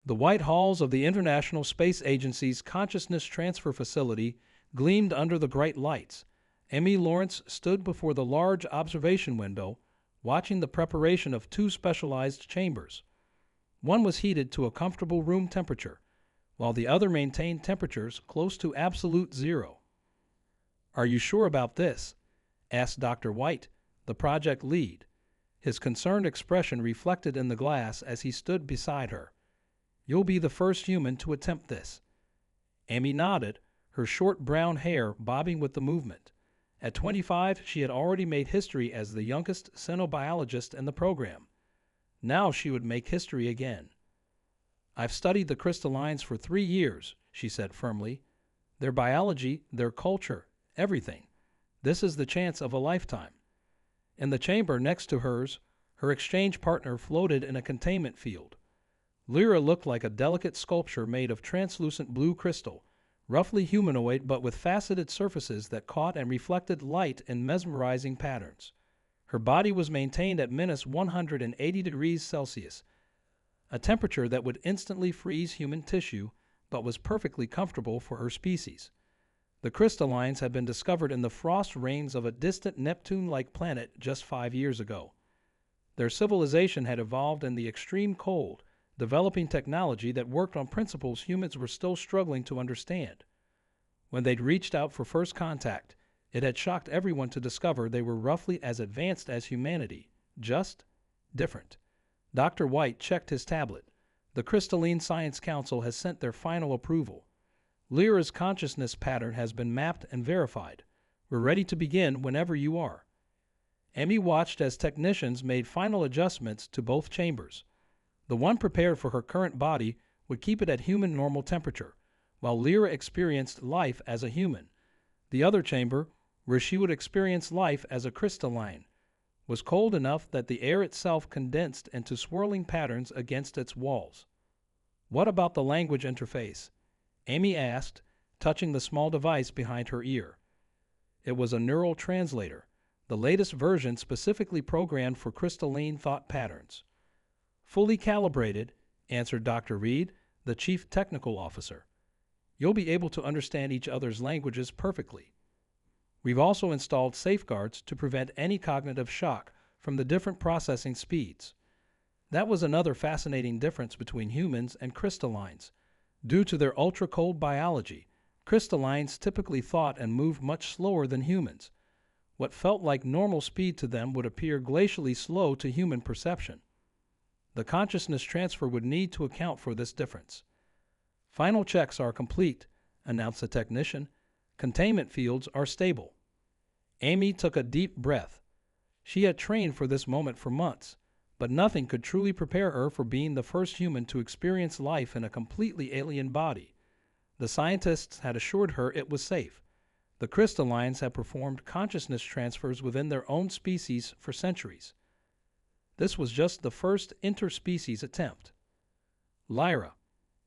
The white halls of the International Space Agency's consciousness transfer facility gleamed under the bright lights. Amy Lawrence stood before the large observation window, watching the preparation of two specialized chambers. One was heated to a comfortable room temperature, while the other maintained temperatures close to absolute zero. "Are you sure about this?" asked Dr. White, the project lead, his concerned expression reflected in the glass as he stood beside her. "You'll be the first human to attempt this." Amy nodded, her short brown hair bobbing with the movement. At 25, she had already made history as the youngest xenobiologist in the program. Now she would make history again. "I've studied the crystallines for 3 years," she said firmly. "Their biology, their culture, everything. This is the chance of a lifetime." In the chamber next to hers, her exchange partner floated in a containment field. Lyra looked like a delicate sculpture made of translucent blue crystal, roughly humanoid but with faceted surfaces that caught and reflected light in mesmerizing patterns. Her body was maintained at -180 degrees Celsius, a temperature that would instantly freeze human tissue, but was perfectly comfortable for her species. The crystallines had been discovered in the frost rains of a distant Neptune-like planet just 5 years ago. Their civilization had evolved in the extreme cold, developing technology that worked on principles humans were still struggling to understand. When they'd reached out for first contact, it had shocked everyone to discover they were roughly as advanced as humanity, just different. Dr. White checked his tablet. The Crystalline Science Council has sent their final approval. Lyra's consciousness pattern has been mapped and verified. We're ready to begin whenever you are. Amy watched as technicians made final adjustments to both chambers. The one prepared for her current body would keep it at human normal temperature, while Lyra experienced life as a human. The other chamber, where she would experience life as a crystalline, was cold enough that the air itself condensed into swirling patterns against its walls. "What about the language interface?" Amy asked, touching the small device behind her ear. It was a neural translator, the latest version specifically programmed for crystalline thought patterns. "Fully calibrated," answered Dr. Reed, the chief technical officer. "You'll be able to understand each other's languages perfectly. We've also installed safeguards to prevent any cognitive shock from the different processing speeds." That was another fascinating difference between humans and crystallines. Due to their ultra-cold biology, crystallines typically thought and moved much slower than humans. What felt like normal speed to them would appear glacially slow to human perception. The consciousness transfer would need to account for this difference. "Final checks are complete," announced the technician. "Containment fields are stable." Amy took a deep breath. She had trained for this moment for months, but nothing could truly prepare her for being the first human to experience life in a completely alien body. The scientists had assured her it was safe. The crystallines had performed consciousness transfers within their own species for centuries. This was just the first interspecies attempt. "Lyra,"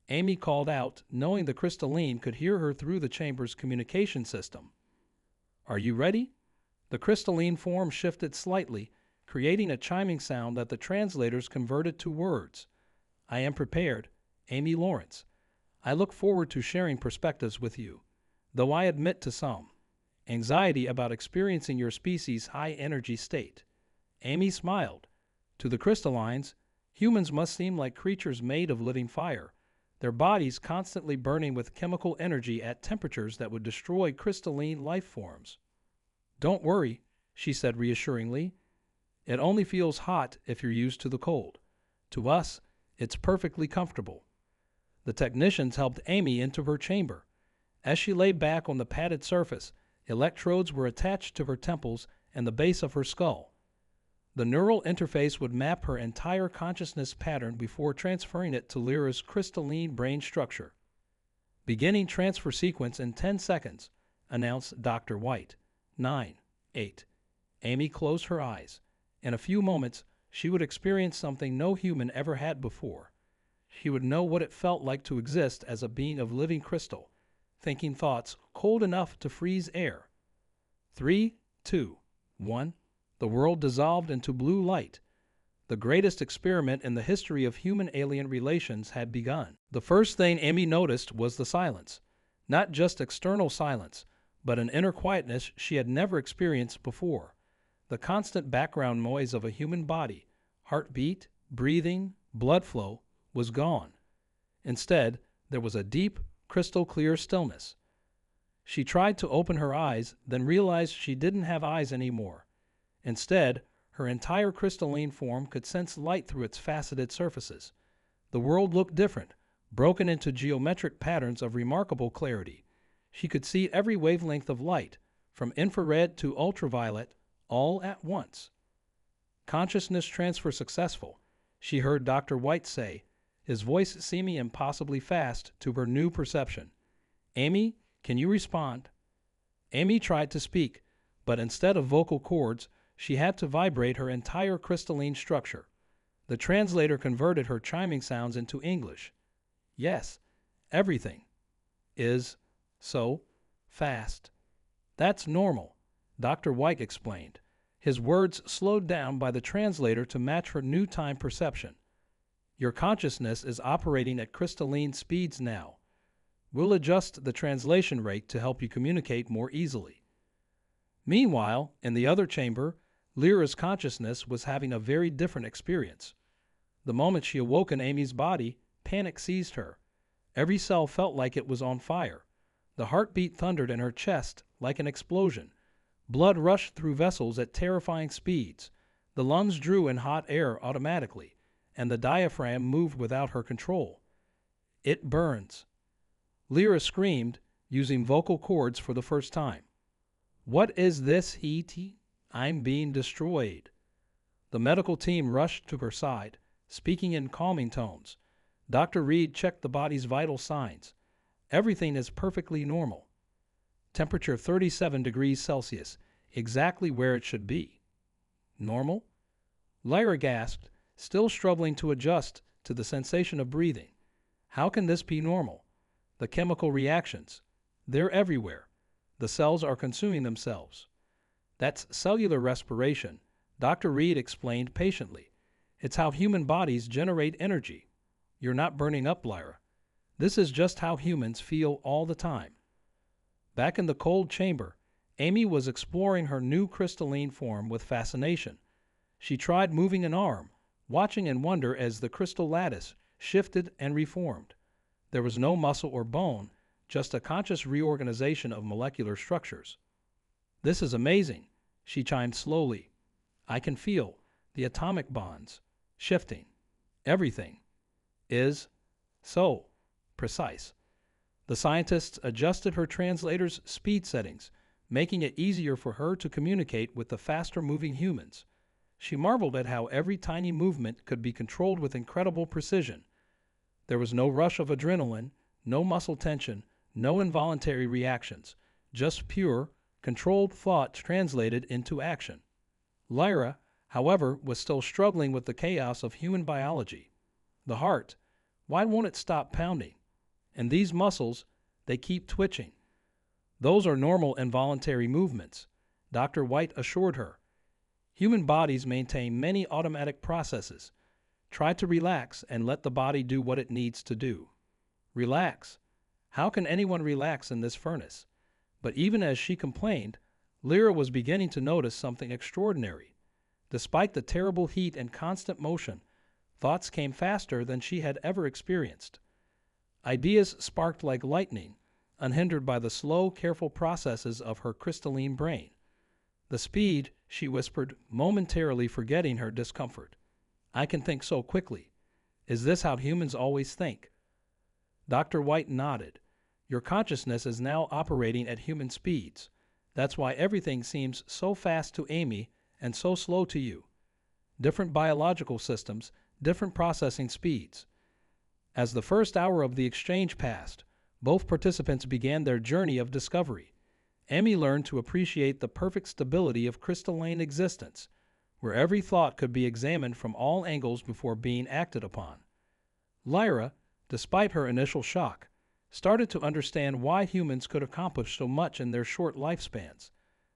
Amy called out, knowing the crystalline could hear her through the chamber's communication system. "Are you ready?" The crystalline form shifted slightly, creating a chiming sound that the translators converted to words. "I am prepared, Amy Lawrence. I look forward to sharing perspectives with you, though I admit to some anxiety about experiencing your species' high-energy state." Amy smiled. To the crystallines, humans must seem like creatures made of living fire, their bodies constantly burning with chemical energy at temperatures that would destroy crystalline life forms. "Don't worry," she said reassuringly. "It only feels hot if you're used to the cold. To us, it's perfectly comfortable." The technicians helped Amy into her chamber. As she lay back on the padded surface, electrodes were attached to her temples and the base of her skull. The neural interface would map her entire consciousness pattern before transferring it to Lyra's crystalline brain structure. "Beginning transfer sequence in 10 seconds, announced Dr. White. 9, 8. Amy closed her eyes. In a few moments, she would experience something no human ever had before. She would know what it felt like to exist as a being of living crystal, thinking thoughts cold enough to freeze air. 3, 2, 1. The world dissolved into blue light. The greatest experiment in the history of human-alien relations had begun. The first thing Amy noticed was the silence. Not just external silence, but an inner quietness she had never experienced before. The constant background noise of a human body, heartbeat, breathing, blood flow, was gone. Instead, there was a deep, crystal-clear stillness. She tried to open her eyes, then realized she didn't have eyes anymore. Instead, her entire crystalline form could sense light through its faceted surfaces. The world looked different, broken into geometric patterns of remarkable clarity. She could see every wavelength of light, from infrared to ultraviolet, all at once. Consciousness transfer successful, she heard Dr. White say, his voice seeming impossibly fast to her new perception. Amy, can you respond? Amy tried to speak, but instead of vocal cords, she had to vibrate her entire crystalline structure. The translator converted her chiming sounds into English. Yes, everything is so fast. That's normal, Dr. White explained, his words slowed down by the translator to match her new time perception. Your consciousness is operating at crystalline speeds now. We'll adjust the translation rate to help you communicate more easily. Meanwhile, in the other chamber, Lyra's consciousness was having a very different experience. The moment she awoke in Amy's body, panic seized her. Every cell felt like it was on fire. The heartbeat thundered in her chest like an explosion. Blood rushed through vessels at terrifying speeds. The lungs drew in hot air automatically, and the diaphragm moved without her control. It burns. Lyra screamed, using vocal cords for the first time. What is this, E.T.? I'm being destroyed. The medical team rushed to her side, speaking in calming tones. Dr. Reed checked the body's vital signs. Everything is perfectly normal. Temperature 37 degrees Celsius, exactly where it should be. Normal? Lyra gasped, still struggling to adjust to the sensation of breathing. How can this be normal? The chemical reactions, they're everywhere. The cells are consuming themselves. That's cellular respiration, Dr. Reed explained patiently. It's how human bodies generate energy. You're not burning up, Lyra. This is just how humans feel all the time. Back in the cold chamber, Amy was exploring her new crystalline form with fascination. She tried moving an arm, watching in wonder as the crystal lattice shifted and reformed. There was no muscle or bone, just a conscious reorganization of molecular structures. This is amazing, she chimed slowly. I can feel the atomic bonds shifting. Everything is so precise. The scientists adjusted her translator's speed settings, making it easier for her to communicate with the faster-moving humans. She marveled at how every tiny movement could be controlled with incredible precision. There was no rush of adrenaline, no muscle tension, no involuntary reactions, just pure, controlled thought translated into action. Lyra, however, was still struggling with the chaos of human biology. The heart, why won't it stop pounding? And these muscles, they keep twitching. Those are normal involuntary movements, Dr. White assured her. Human bodies maintain many automatic processes. Try to relax and let the body do what it needs to do. Relax. How can anyone relax in this furnace? But even as she complained, Lyra was beginning to notice something extraordinary. Despite the terrible heat and constant motion, thoughts came faster than she had ever experienced. Ideas sparked like lightning, unhindered by the slow, careful processes of her crystalline brain. The speed, she whispered, momentarily forgetting her discomfort. I can think so quickly. Is this how humans always think? Dr. White nodded. Your consciousness is now operating at human speeds. That's why everything seems so fast to Amy and so slow to you. Different biological systems, different processing speeds. As the first hour of the exchange passed, both participants began their journey of discovery. Amy learned to appreciate the perfect stability of crystalline existence, where every thought could be examined from all angles before being acted upon. Lyra, despite her initial shock, started to understand why humans could accomplish so much in their short lifespans.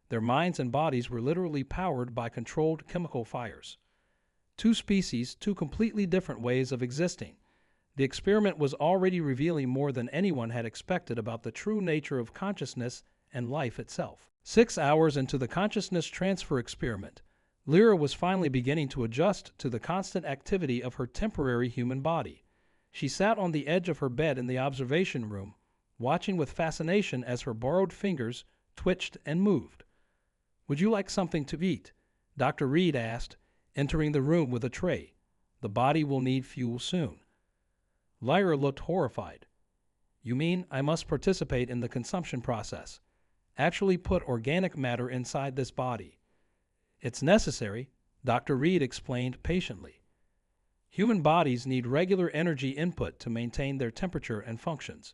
Their minds and bodies were literally powered by controlled chemical fires. Two species, two completely different ways of existing. The experiment was already revealing more than anyone had expected about the true nature of consciousness and life itself. 6 hours into the consciousness transfer experiment, Lyra was finally beginning to adjust to the constant activity of her temporary human body. She sat on the edge of her bed in the observation room, watching with fascination as her borrowed fingers twitched and moved. "Would you like something to eat?" Dr. Reed asked, entering the room with a tray. "The body will need fuel soon." Lyra looked horrified. "You mean I must participate in the consumption process? Actually put organic matter inside this body?" "It's necessary," Dr. Reed explained patiently. "Human bodies need regular energy input to maintain their temperature and functions.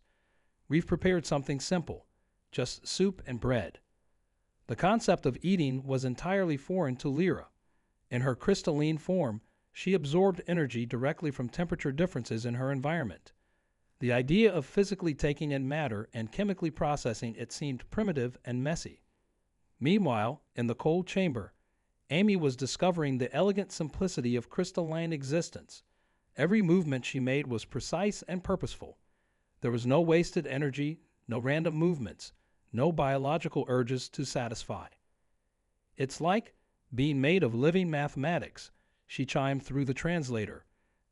We've prepared something simple, just soup and bread." The concept of eating was entirely foreign to Lyra. In her crystalline form, she absorbed energy directly from temperature differences in her environment. The idea of physically taking in matter and chemically processing it seemed primitive and messy. Meanwhile, in the cold chamber, Amy was discovering the elegant simplicity of crystalline existence. Every movement she made was precise and purposeful. There was no wasted energy, no random movements, no biological urges to satisfy. "It's like being made of living mathematics," she chimed through the translator.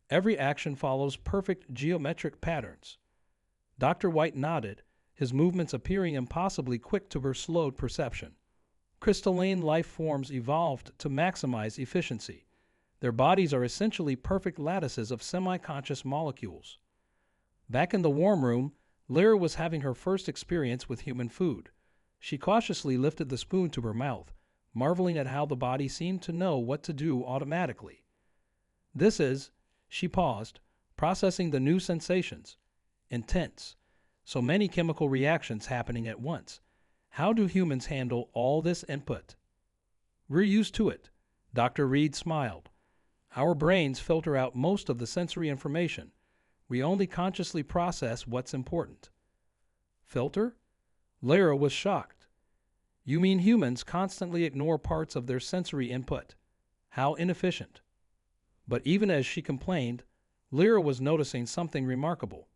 "Every action follows perfect geometric patterns." Dr. White nodded, his movements appearing impossibly quick to her slowed perception. Crystalline life forms evolved to maximize efficiency. Their bodies are essentially perfect lattices of semi-conscious molecules. Back in the warm room, Lyra was having her first experience with human food. She cautiously lifted the spoon to her mouth, marveling at how the body seemed to know what to do automatically. She paused, processing the new sensations. Intense. So many chemical reactions happening at once. How do humans handle all this input? "We're used to it," Dr. Reed smiled. "Our brains filter out most of the sensory information. We only consciously process what's important." "Filter?" Lyra was shocked. "You mean humans constantly ignore parts of their sensory input? How inefficient." But even as she complained, Lyra was noticing something remarkable.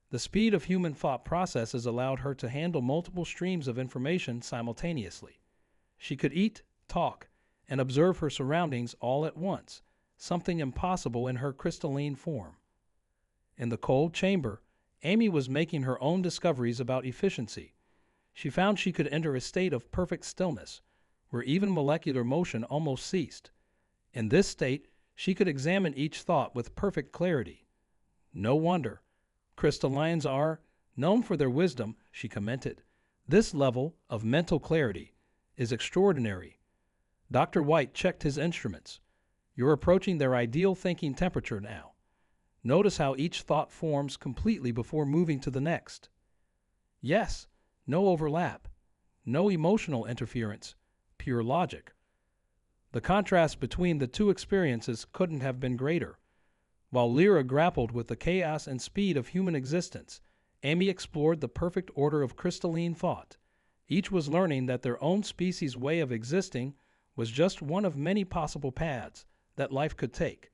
The speed of human thought processes allowed her to handle multiple streams of information simultaneously. She could eat, talk, and observe her surroundings all at once, something impossible in her crystalline form. In the cold chamber, Amy was making her own discoveries about efficiency. She found she could enter a state of perfect stillness, where even molecular motion almost ceased. In this state, she could examine each thought with perfect clarity. "No wonder. Crystallines are known for their wisdom," she commented. "This level of mental clarity is extraordinary." Dr. White checked his instruments. "You're approaching their ideal thinking temperature now. Notice how each thought forms completely before moving to the next." "Yes, no overlap, no emotional interference, pure logic." The contrast between the two experiences couldn't have been greater. While Lyra grappled with the chaos and speed of human existence, Amy explored the perfect order of crystalline thought. Each was learning that their own species' way of existing was just one of many possible paths that life could take.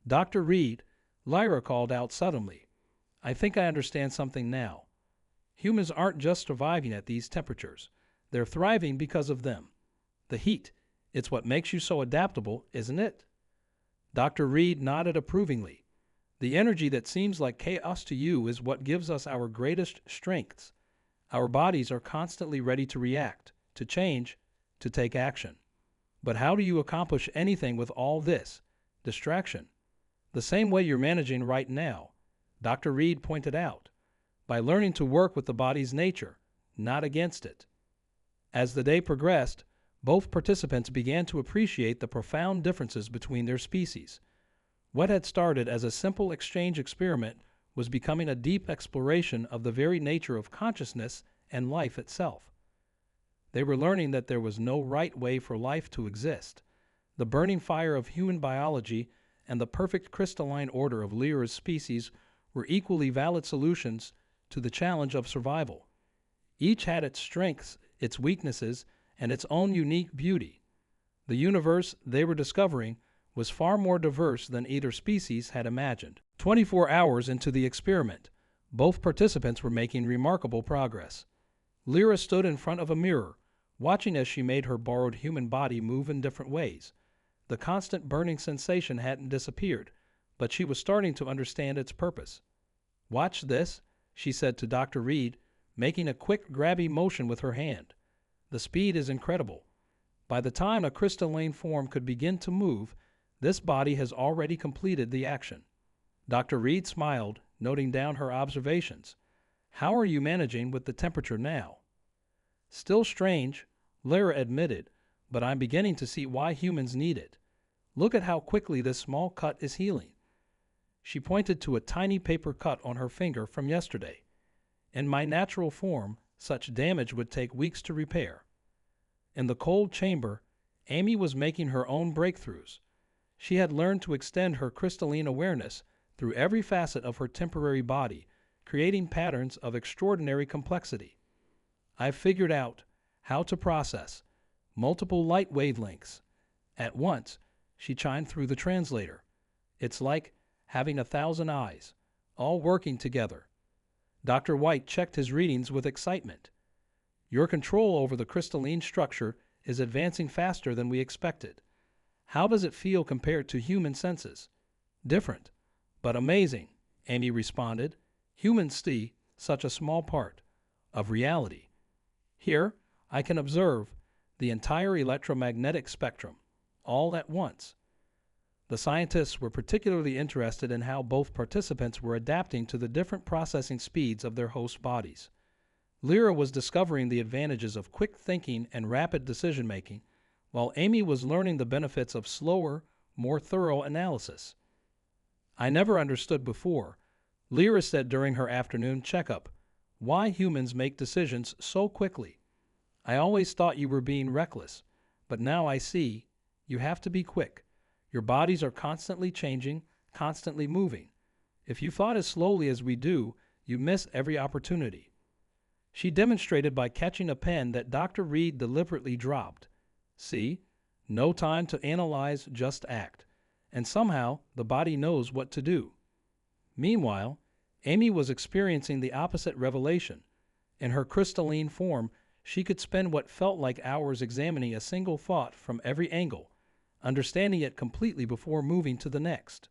"Dr. Reed," Lyra called out suddenly, "I think I understand something now. Humans aren't just surviving at these temperatures. They're thriving because of them. The heat, it's what makes you so adaptable, isn't it?" Dr. Reed nodded approvingly. "The energy that seems like chaos to you is what gives us our greatest strengths. Our bodies are constantly ready to react, to change, to take action. But how do you accomplish anything with all this? Distraction. The same way you're managing right now," Dr. Reed pointed out, "by learning to work with the body's nature, not against it." As the day progressed, both participants began to appreciate the profound differences between their species. What had started as a simple exchange experiment was becoming a deep exploration of the very nature of consciousness and life itself. They were learning that there was no right way for life to exist. The burning fire of human biology and the perfect crystalline order of Lyra's species were equally valid solutions to the challenge of survival. Each had its strengths, its weaknesses, and its own unique beauty. The universe they were discovering was far more diverse than either species had imagined. 24 hours into the experiment, both participants were making remarkable progress. Lyra stood in front of a mirror, watching as she made her borrowed human body move in different ways. The constant burning sensation hadn't disappeared, but she was starting to understand its purpose. "Watch this," she said to Dr. Reed, making a quick, grabby motion with her hand. "The speed is incredible. By the time a crystalline form could begin to move, this body has already completed the action." Dr. Reed smiled, noting down her observations. "How are you managing with the temperature now?" "Still strange," Lyra admitted, "but I'm beginning to see why humans need it. Look at how quickly this small cut is healing." She pointed to a tiny paper cut on her finger from yesterday. "In my natural form, such damage would take weeks to repair." In the cold chamber, Amy was making her own breakthroughs. She had learned to extend her crystalline awareness through every facet of her temporary body, creating patterns of extraordinary complexity. "I've figured out how to process multiple light wavelengths at once," she chimed through the translator. "It's like having 1,000 eyes, all working together." Dr. White checked his readings with excitement. "Your control over the crystalline structure is advancing faster than we expected. How does it feel compared to human senses?" "Different, but amazing," Amy responded. "Humans see such a small part of reality. Here, I can observe the entire electromagnetic spectrum, all at once." The scientists were particularly interested in how both participants were adapting to the different processing speeds of their host bodies. Lyra was discovering the advantages of quick thinking and rapid decision-making, while Amy was learning the benefits of slower, more thorough analysis. "I never understood before," Lyra said during her afternoon checkup, "why humans make decisions so quickly. I always thought you were being reckless, but now I see you have to be quick. Your bodies are constantly changing, constantly moving. If you thought as slowly as we do, you miss every opportunity." She demonstrated by catching a pen that Dr. Reed deliberately dropped. "See? No time to analyze, just act. And somehow the body knows what to do." Meanwhile, Amy was experiencing the opposite revelation. In her crystalline form, she could spend what felt like hours examining a single thought from every angle, understanding it completely before moving to the next.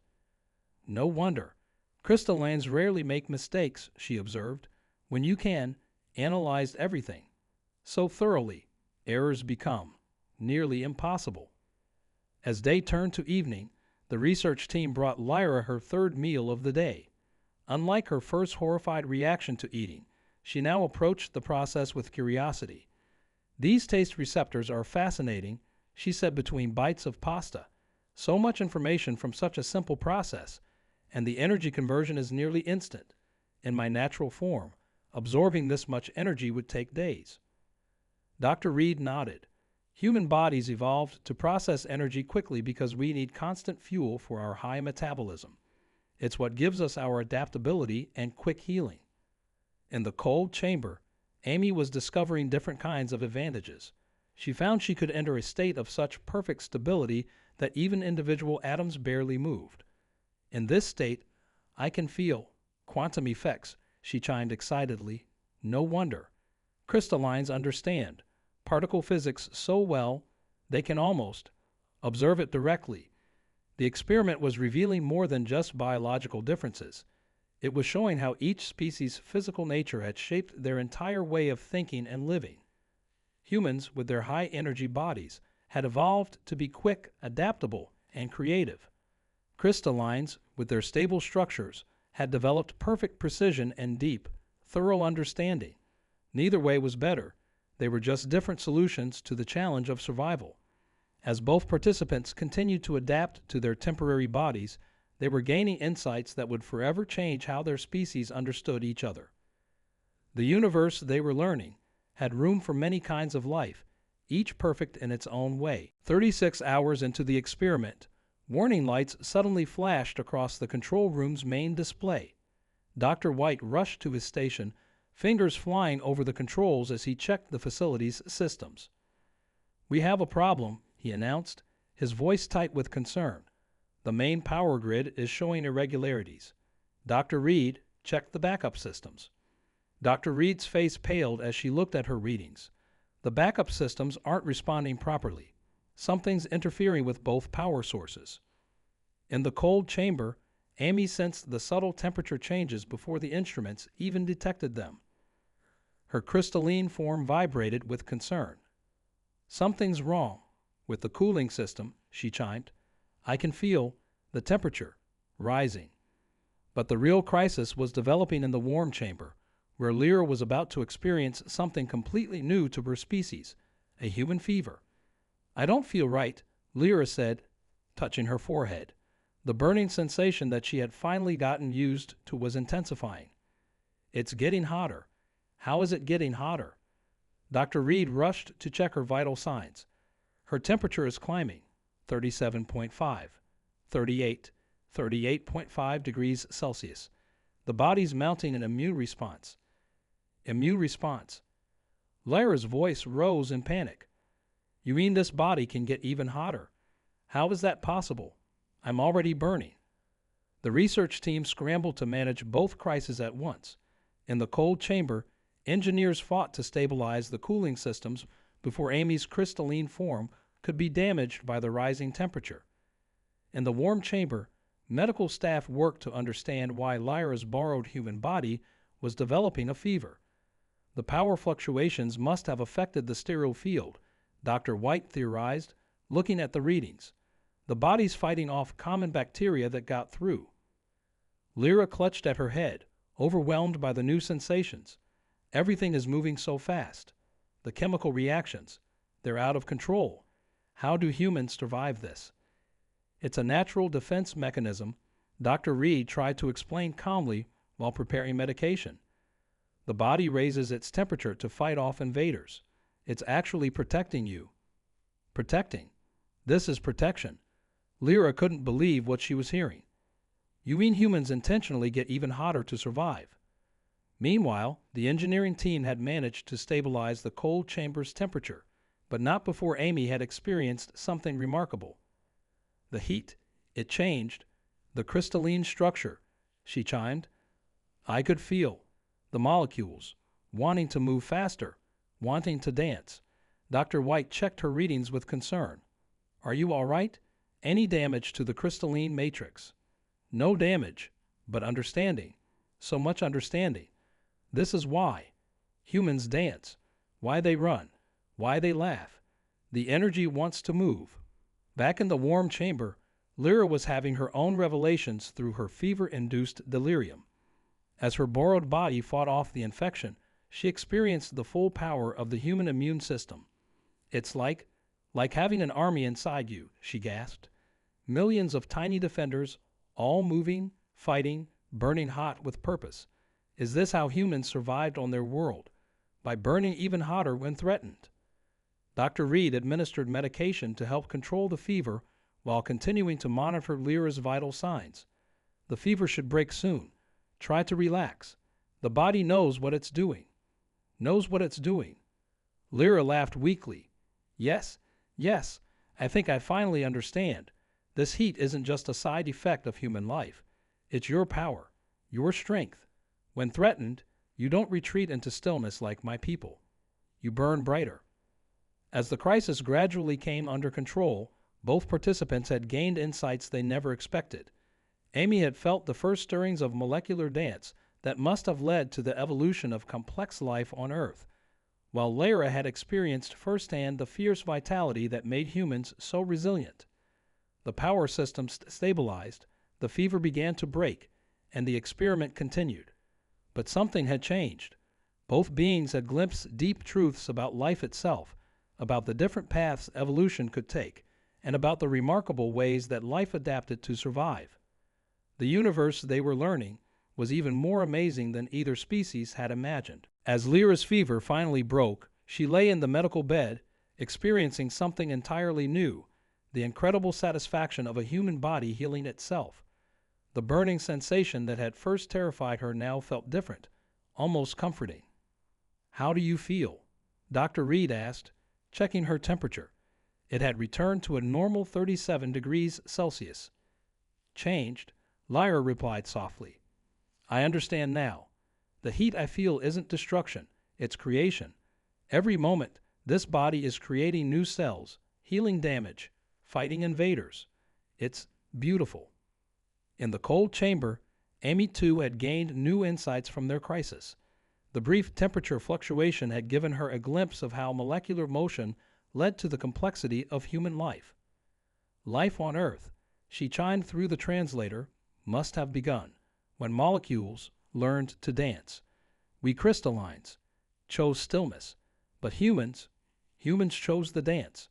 "No wonder. Crystallines rarely make mistakes," she observed. "When you can analyze everything so thoroughly, errors become nearly impossible." As day turned to evening, the research team brought Lyra her third meal of the day. Unlike her first horrified reaction to eating, she now approached the process with curiosity. "These taste receptors are fascinating," she said between bites of pasta. "So much information from such a simple process, and the energy conversion is nearly instant. In my natural form, absorbing this much energy would take days." Dr. Reed nodded. "Human bodies evolved to process energy quickly because we need constant fuel for our high metabolism. It's what gives us our adaptability and quick healing." In the cold chamber, Amy was discovering different kinds of advantages. She found she could enter a state of such perfect stability that even individual atoms barely moved. "In this state, I can feel quantum effects," she chimed excitedly. "No wonder. Crystallines understand particle physics so well they can almost observe it directly." The experiment was revealing more than just biological differences. It was showing how each species' physical nature had shaped their entire way of thinking and living. Humans, with their high-energy bodies, had evolved to be quick, adaptable, and creative. Crystallines, with their stable structures, had developed perfect precision and deep, thorough understanding. Neither way was better. They were just different solutions to the challenge of survival. As both participants continued to adapt to their temporary bodies, they were gaining insights that would forever change how their species understood each other. The universe, they were learning, had room for many kinds of life, each perfect in its own way. 36 hours into the experiment, warning lights suddenly flashed across the control room's main display. Dr. White rushed to his station, fingers flying over the controls as he checked the facility's systems. "We have a problem," he announced, his voice tight with concern. The main power grid is showing irregularities. Dr. Reed checked the backup systems. Dr. Reed's face paled as she looked at her readings. The backup systems aren't responding properly. Something's interfering with both power sources. In the cold chamber, Amy sensed the subtle temperature changes before the instruments even detected them. Her crystalline form vibrated with concern. "Something's wrong with the cooling system," she chimed. "I can feel the temperature rising." But the real crisis was developing in the warm chamber, where Lyra was about to experience something completely new to her species, a human fever. "I don't feel right," Lyra said, touching her forehead. The burning sensation that she had finally gotten used to was intensifying. "It's getting hotter." "How is it getting hotter?" Dr. Reed rushed to check her vital signs. "Her temperature is climbing, 37.5, 38, 38.5 degrees Celsius. The body's mounting an immune response." "Immune response?" Lyra's voice rose in panic. "You mean this body can get even hotter? How is that possible? I'm already burning." The research team scrambled to manage both crises at once. In the cold chamber, engineers fought to stabilize the cooling systems before Amy's crystalline form could be damaged by the rising temperature. In the warm chamber, medical staff worked to understand why Lyra's borrowed human body was developing a fever. The power fluctuations must have affected the sterile field, Dr. White theorized, looking at the readings. The body's fighting off common bacteria that got through. Lyra clutched at her head, overwhelmed by the new sensations. Everything is moving so fast. The chemical reactions, they're out of control. How do humans survive this? "It's a natural defense mechanism," Dr. Reed tried to explain calmly while preparing medication. "The body raises its temperature to fight off invaders. It's actually protecting you." "Protecting? This is protection." Lyra couldn't believe what she was hearing. "You mean humans intentionally get even hotter to survive?" Meanwhile, the engineering team had managed to stabilize the cold chamber's temperature, but not before Amy had experienced something remarkable. "The heat, it changed. The crystalline structure," she chimed. "I could feel the molecules wanting to move faster, wanting to dance." Dr. White checked her readings with concern. "Are you all right? Any damage to the crystalline matrix?" "No damage, but understanding. So much understanding. This is why humans dance, why they run, why they laugh. The energy wants to move." Back in the warm chamber, Lyra was having her own revelations through her fever-induced delirium. As her borrowed body fought off the infection, she experienced the full power of the human immune system. "It's like having an army inside you," she gasped. "Millions of tiny defenders, all moving, fighting, burning hot with purpose. Is this how humans survived on their world? By burning even hotter when threatened?" Dr. Reed administered medication to help control the fever while continuing to monitor Lyra's vital signs. "The fever should break soon. Try to relax. The body knows what it's doing." "Knows what it's doing?" Lyra laughed weakly. Yes, I think I finally understand. This heat isn't just a side effect of human life. It's your power, your strength. When threatened, you don't retreat into stillness like my people. You burn brighter." As the crisis gradually came under control, both participants had gained insights they never expected. Amy had felt the first stirrings of molecular dance that must have led to the evolution of complex life on Earth, while Lyra had experienced firsthand the fierce vitality that made humans so resilient. The power system stabilized, the fever began to break, and the experiment continued. But something had changed. Both beings had glimpsed deep truths about life itself, about the different paths evolution could take, and about the remarkable ways that life adapted to survive. The universe, they were learning, was even more amazing than either species had imagined. As Lyra's fever finally broke, she lay in the medical bed, experiencing something entirely new, the incredible satisfaction of a human body healing itself. The burning sensation that had first terrified her now felt different, almost comforting. "How do you feel?" Dr. Reed asked, checking her temperature. It had returned to a normal 37 degrees Celsius. Changed? Lyra replied softly. I understand now. The heat I feel isn't destruction, it's creation. Every moment, this body is creating new cells, healing damage, fighting invaders. It's beautiful. In the cold chamber, Amy too had gained new insights from their crisis. The brief temperature fluctuation had given her a glimpse of how molecular motion led to the complexity of human life. Life on Earth, she chimed through the translator, must have begun when molecules learned to dance. We crystallines chose stillness, but humans chose the dance.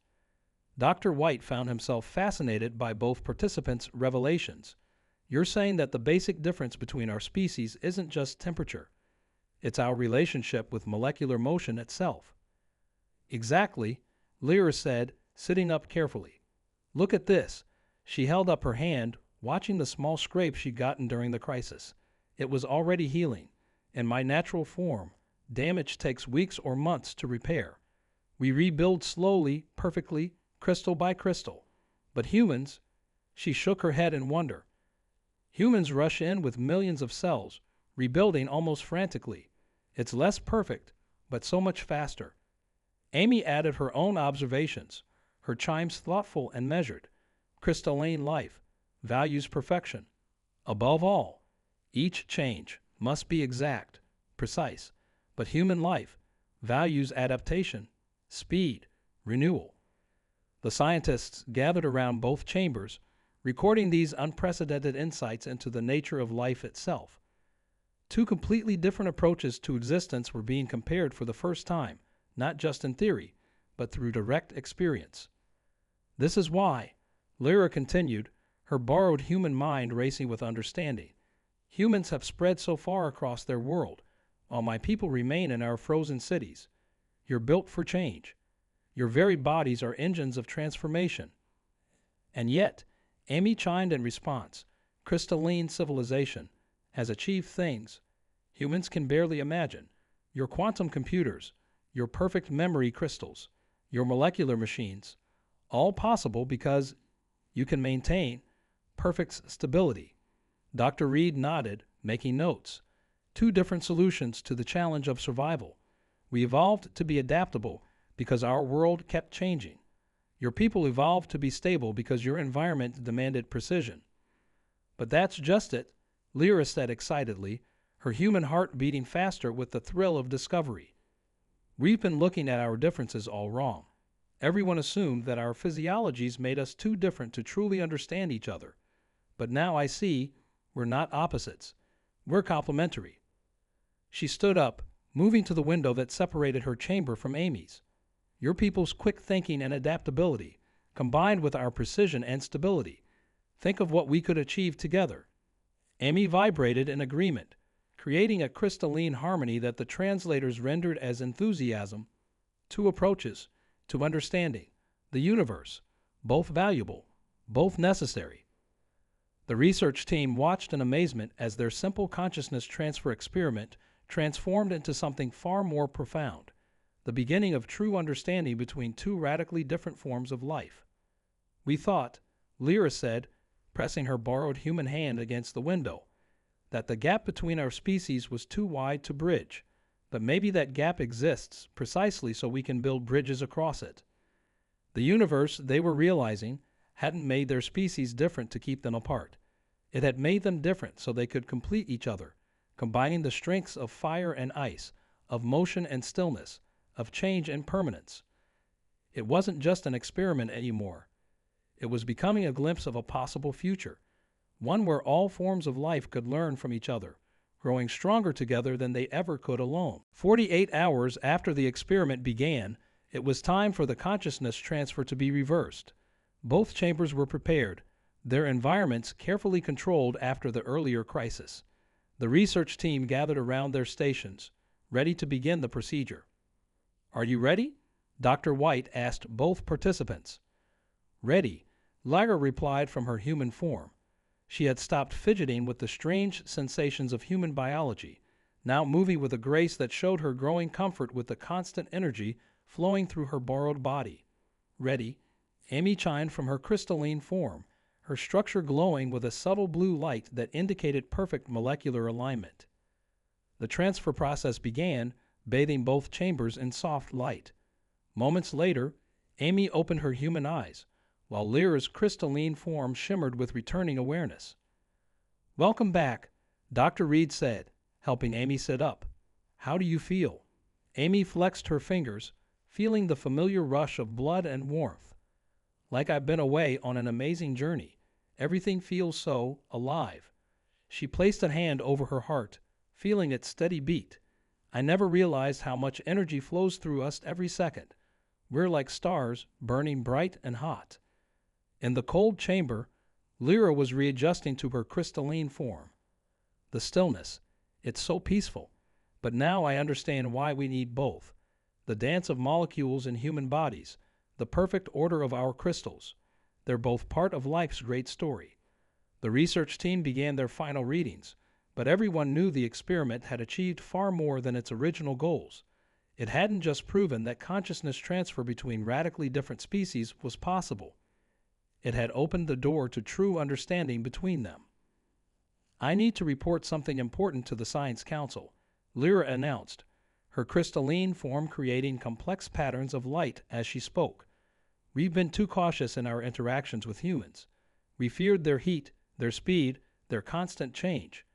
Dr. White found himself fascinated by both participants' revelations. You're saying that the basic difference between our species isn't just temperature. It's our relationship with molecular motion itself. Exactly, Lyra said, sitting up carefully. Look at this. She held up her hand, watching the small scrape she'd gotten during the crisis. It was already healing. In my natural form, damage takes weeks or months to repair. We rebuild slowly, perfectly, crystal by crystal. But humans, she shook her head in wonder. Humans rush in with millions of cells, rebuilding almost frantically. It's less perfect, but so much faster. Amy added her own observations, her chimes thoughtful and measured. Crystalline life, values perfection. Above all, each change must be exact, precise, but human life values adaptation, speed, renewal. The scientists gathered around both chambers, recording these unprecedented insights into the nature of life itself. Two completely different approaches to existence were being compared for the first time, not just in theory, but through direct experience. This is why, Lyra continued, her borrowed human mind racing with understanding. Humans have spread so far across their world, while my people remain in our frozen cities. You're built for change. Your very bodies are engines of transformation. And yet, Amy chimed in response, crystalline civilization has achieved things humans can barely imagine. Your quantum computers, your perfect memory crystals, your molecular machines, all possible because you can maintain perfect stability. Dr. Reed nodded, making notes. Two different solutions to the challenge of survival. We evolved to be adaptable because our world kept changing. Your people evolved to be stable because your environment demanded precision. But that's just it, Lyra said excitedly, her human heart beating faster with the thrill of discovery. We've been looking at our differences all wrong. Everyone assumed that our physiologies made us too different to truly understand each other. But now I see we're not opposites. We're complementary. She stood up, moving to the window that separated her chamber from Amy's. Your people's quick thinking and adaptability, combined with our precision and stability. Think of what we could achieve together. Amy vibrated in agreement, creating a crystalline harmony that the translators rendered as enthusiasm. Two approaches to understanding the universe, both valuable, both necessary. The research team watched in amazement as their simple consciousness transfer experiment transformed into something far more profound, the beginning of true understanding between two radically different forms of life. We thought, Lyra said, pressing her borrowed human hand against the window, that the gap between our species was too wide to bridge, but maybe that gap exists precisely so we can build bridges across it. The universe, they were realizing, hadn't made their species different to keep them apart. It had made them different so they could complete each other, combining the strengths of fire and ice, of motion and stillness, of change and permanence. It wasn't just an experiment anymore. It was becoming a glimpse of a possible future, one where all forms of life could learn from each other, growing stronger together than they ever could alone. 48 hours after the experiment began, it was time for the consciousness transfer to be reversed. Both chambers were prepared, their environments carefully controlled after the earlier crisis. The research team gathered around their stations, ready to begin the procedure. Are you ready? Dr. White asked both participants. Ready, Lyra replied from her human form. She had stopped fidgeting with the strange sensations of human biology, now moving with a grace that showed her growing comfort with the constant energy flowing through her borrowed body. Ready, Amy chimed from her crystalline form, her structure glowing with a subtle blue light that indicated perfect molecular alignment. The transfer process began, bathing both chambers in soft light. Moments later, Amy opened her human eyes, while Lyra's crystalline form shimmered with returning awareness. "Welcome back," Dr. Reed said, helping Amy sit up. "How do you feel?" Amy flexed her fingers, feeling the familiar rush of blood and warmth. "Like I've been away on an amazing journey. Everything feels so alive." She placed a hand over her heart, feeling its steady beat. "I never realized how much energy flows through us every second. We're like stars, burning bright and hot." In the cold chamber, Lyra was readjusting to her crystalline form. "The stillness. It's so peaceful. But now I understand why we need both. The dance of molecules in human bodies, the perfect order of our crystals. They're both part of life's great story." The research team began their final readings, but everyone knew the experiment had achieved far more than its original goals. It hadn't just proven that consciousness transfer between radically different species was possible. It had opened the door to true understanding between them. "I need to report something important to the Science Council," Lyra announced, her crystalline form creating complex patterns of light as she spoke. "We've been too cautious in our interactions with humans. We feared their heat, their speed, their constant change.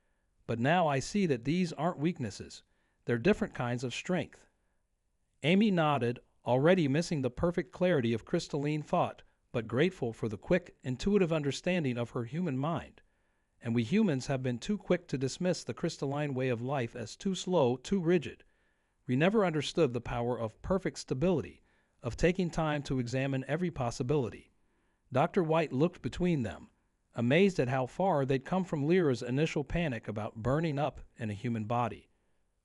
But now I see that these aren't weaknesses. They're different kinds of strength." Amy nodded, already missing the perfect clarity of crystalline thought, but grateful for the quick, intuitive understanding of her human mind. And we humans have been too quick to dismiss the crystalline way of life as too slow, too rigid. We never understood the power of perfect stability, of taking time to examine every possibility. Dr. White looked between them, amazed at how far they'd come from Lyra's initial panic about burning up in a human body.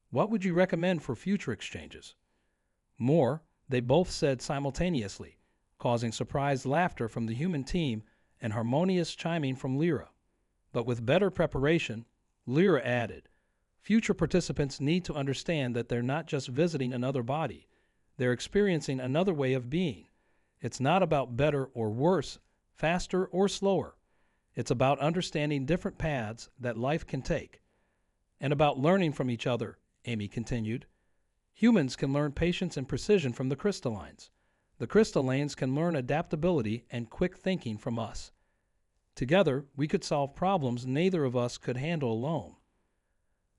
"What would you recommend for future exchanges?" "More," they both said simultaneously, causing surprised laughter from the human team and harmonious chiming from Lyra. But with better preparation, Lyra added, "Future participants need to understand that they're not just visiting another body. They're experiencing another way of being. It's not about better or worse, faster or slower. It's about understanding different paths that life can take. And about learning from each other," Amy continued. "Humans can learn patience and precision from the crystallines. The crystallines can learn adaptability and quick thinking from us. Together, we could solve problems neither of us could handle alone."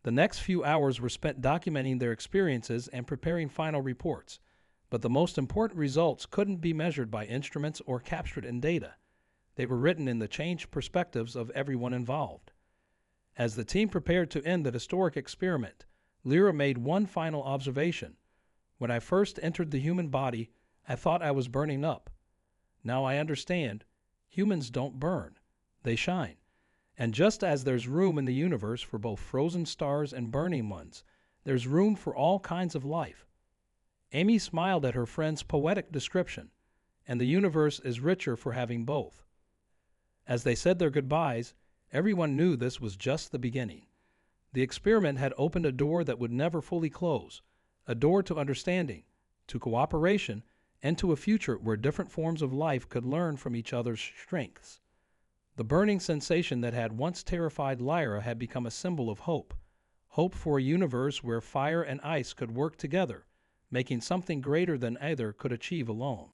The next few hours were spent documenting their experiences and preparing final reports, but the most important results couldn't be measured by instruments or captured in data. They were written in the changed perspectives of everyone involved. As the team prepared to end the historic experiment, Lyra made one final observation. "When I first entered the human body, I thought I was burning up. Now I understand. Humans don't burn. They shine. And just as there's room in the universe for both frozen stars and burning ones, there's room for all kinds of life." Amy smiled at her friend's poetic description, and the universe is richer for having both. As they said their goodbyes, everyone knew this was just the beginning. The experiment had opened a door that would never fully close, a door to understanding, to cooperation, and to a future where different forms of life could learn from each other's strengths. The burning sensation that had once terrified Lyra had become a symbol of hope. Hope for a universe where fire and ice could work together, making something greater than either could achieve alone.